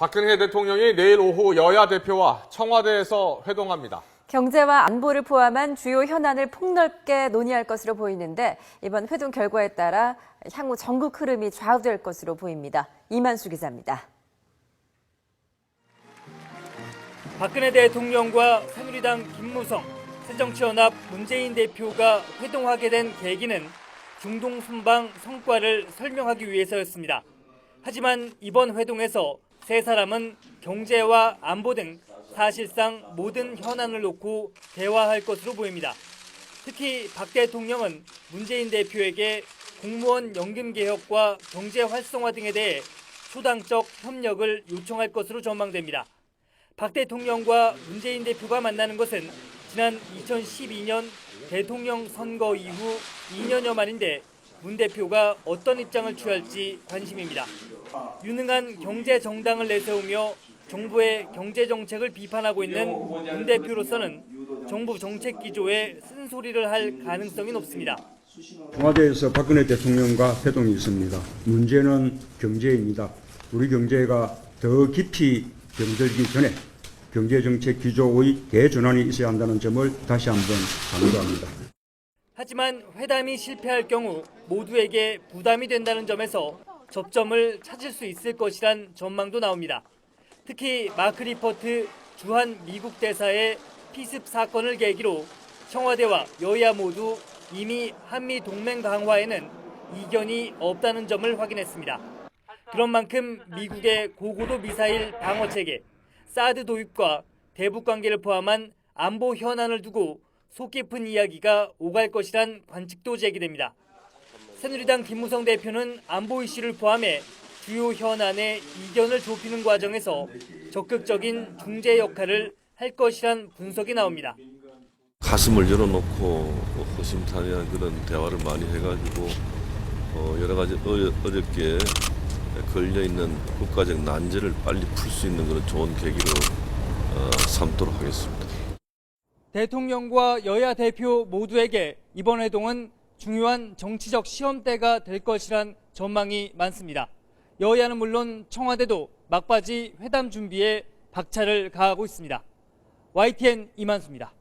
박근혜 대통령이 내일 오후 여야 대표와 청와대에서 회동합니다. 경제와 안보를 포함한 주요 현안을 폭넓게 논의할 것으로 보이는데 이번 회동 결과에 따라 향후 전국 흐름이 좌우될 것으로 보입니다. 이만수 기자입니다. 박근혜 대통령과 새누리당 김무성, 새정치연합 문재인 대표가 회동하게 된 계기는 중동 순방 성과를 설명하기 위해서였습니다. 하지만 이번 회동에서 세 사람은 경제와 안보 등 사실상 모든 현안을 놓고 대화할 것으로 보입니다. 특히 박 대통령은 문재인 대표에게 공무원 연금 개혁과 경제 활성화 등에 대해 초당적 협력을 요청할 것으로 전망됩니다. 박 대통령과 문재인 대표가 만나는 것은 지난 2012년 대통령 선거 이후 2년여 만인데 문 대표가 어떤 입장을 취할지 관심입니다. 유능한 경제 정당을 내세우며 정부의 경제 정책을 비판하고 있는 문 대표로서는 정부 정책 기조에 쓴소리를 할 가능성이 높습니다. 청와대에서 박근혜 대통령과 회동이 있습니다. 문제는 경제입니다. 우리 경제가 더 깊이 병들기 전에 경제정책 기조의 대전환이 있어야 한다는 점을 다시 한번 강조합니다. 하지만 회담이 실패할 경우 모두에게 부담이 된다는 점에서 접점을 찾을 수 있을 것이란 전망도 나옵니다. 특히 마크 리퍼트 주한 미국 대사의 피습 사건을 계기로 청와대와 여야 모두 이미 한미 동맹 강화에는 이견이 없다는 점을 확인했습니다. 그런 만큼 미국의 고고도 미사일 방어 체계, 사드 도입과 대북 관계를 포함한 안보 현안을 두고 속 깊은 이야기가 오갈 것이란 관측도 제기됩니다. 새누리당 김무성 대표는 안보 이슈를 포함해 주요 현안의 이견을 좁히는 과정에서 적극적인 중재 역할을 할 것이란 분석이 나옵니다. 가슴을 열어놓고 허심탄회한 그런 대화를 많이 해가지고 여러 가지 어렵게 걸려있는 국가적 난제를 빨리 풀 수 있는 그런 좋은 계기로 삼도록 하겠습니다. 대통령과 여야 대표 모두에게 이번 회동은 중요한 정치적 시험대가 될 것이란 전망이 많습니다. 여야는 물론 청와대도 막바지 회담 준비에 박차를 가하고 있습니다. YTN 이만수입니다.